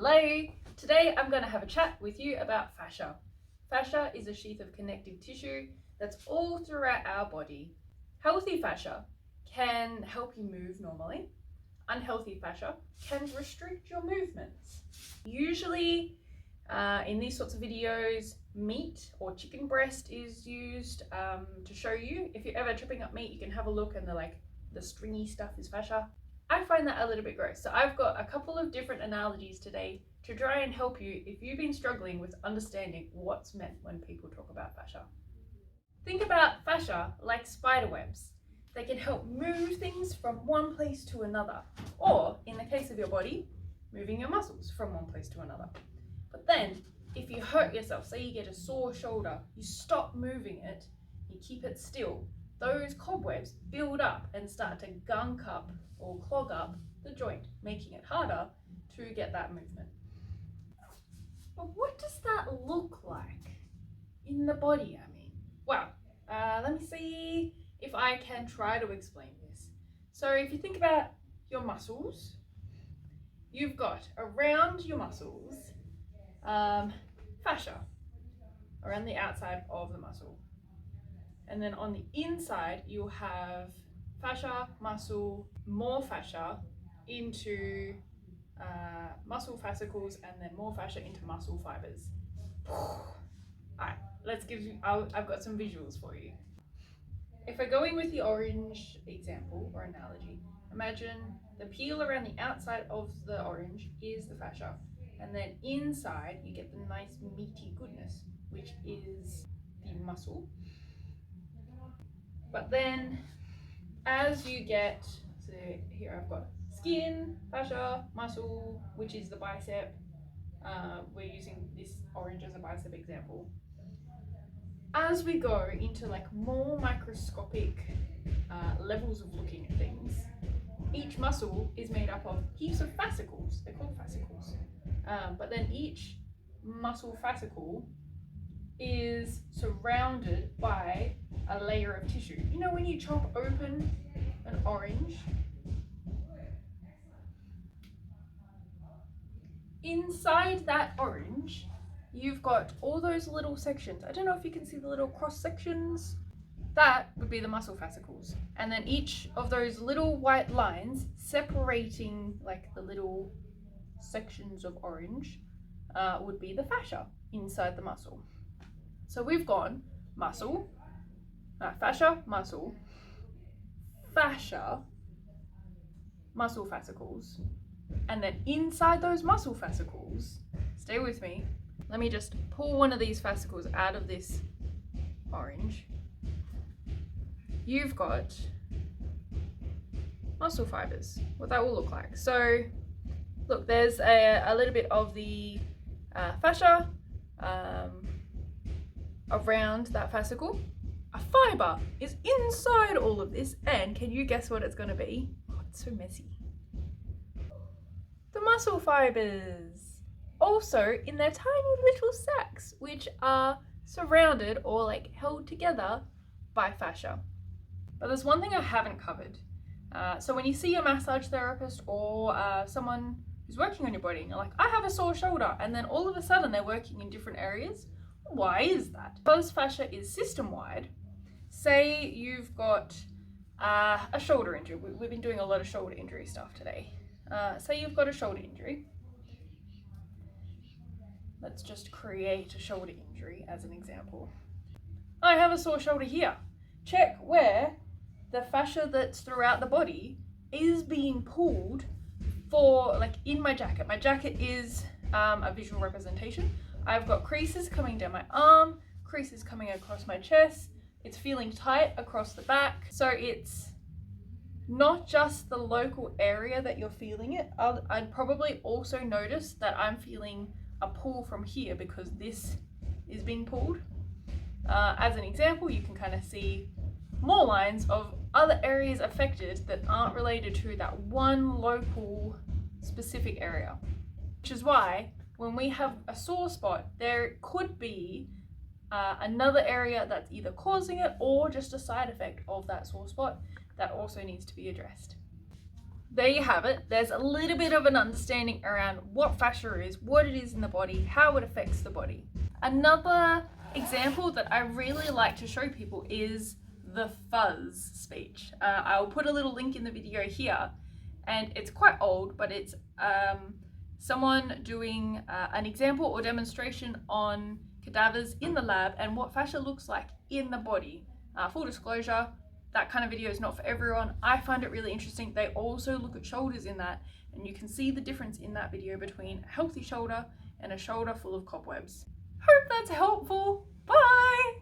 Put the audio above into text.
Hello! Today I'm going to have a chat with you about fascia. Fascia is a sheath of connective tissue that's all throughout our body. Healthy fascia can help you move normally. Unhealthy fascia can restrict your movements. Usually in these sorts of videos, meat or chicken breast is used to show you. If you're ever chopping up meat, you can have a look and the stringy stuff is fascia. I find that a little bit gross. So I've got a couple of different analogies today to try and help you if you've been struggling with understanding what's meant when people talk about fascia. Think about fascia like spider webs. They can help move things from one place to another, or in the case of your body, moving your muscles from one place to another. But then, if you hurt yourself, say you get a sore shoulder, you stop moving it, you keep it still, those cobwebs build up and start to gunk up or clog up the joint, making it harder to get that movement. But what does that look like in the body, I mean? Well, let me see if I can try to explain this. So if you think about your muscles, you've got around your muscles fascia, around the outside of the muscle. And then on the inside, you'll have fascia, muscle, more fascia into muscle fascicles, and then more fascia into muscle fibers. Alright, I've got some visuals for you. If we're going with the orange example or analogy, imagine the peel around the outside of the orange is the fascia, and then inside you get the nice meaty goodness, which is the muscle. But then as you get, so here I've got skin, fascia, muscle, which is the bicep. We're using this orange as a bicep example. As we go into more microscopic levels of looking at things, each muscle is made up of heaps of fascicles. They're called fascicles. But then each muscle fascicle is surrounded by a layer of tissue. You know when you chop open an orange, inside that orange you've got all those little sections. I don't know if you can see the little cross sections. That would be the muscle fascicles. And then each of those little white lines separating the little sections of orange would be the fascia inside the muscle. So we've gone muscle, fascia, muscle, fascia, muscle fascicles, and then inside those muscle fascicles, stay with me, let me just pull one of these fascicles out of this orange. You've got muscle fibers, what that will look like. So look, there's a little bit of the fascia around that fascicle. A fiber is inside all of this, and can you guess what it's going to be? Oh, it's so messy. The muscle fibers, also in their tiny little sacs, which are surrounded or held together by fascia. But there's one thing I haven't covered. So when you see a massage therapist or someone who's working on your body, and you're like, I have a sore shoulder, and then all of a sudden they're working in different areas. Why is that? Because fascia is system-wide. Say you've got a shoulder injury. We've been doing a lot of shoulder injury stuff today. Say you've got a shoulder injury. Let's just create a shoulder injury as an example. I have a sore shoulder here. Check where the fascia that's throughout the body is being pulled for, in my jacket. My jacket is a visual representation. I've got creases coming down my arm, creases coming across my chest. It's feeling tight across the back. So it's not just the local area that you're feeling it. I'd probably also notice that I'm feeling a pull from here because this is being pulled. As an example, you can kind of see more lines of other areas affected that aren't related to that one local specific area. Which is why when we have a sore spot, there could be another area that's either causing it or just a side effect of that sore spot that also needs to be addressed. there you have it. There's a little bit of an understanding around what fascia is, what it is in the body, how it affects the body. Another example that I really like to show people is the fuzz speech. I'll put a little link in the video here, and it's quite old, but it's someone doing an example or demonstration on cadavers in the lab and what fascia looks like in the body. Full disclosure, that kind of video is not for everyone. I find it really interesting. They also look at shoulders in that, and you can see the difference in that video between a healthy shoulder and a shoulder full of cobwebs. Hope that's helpful. Bye!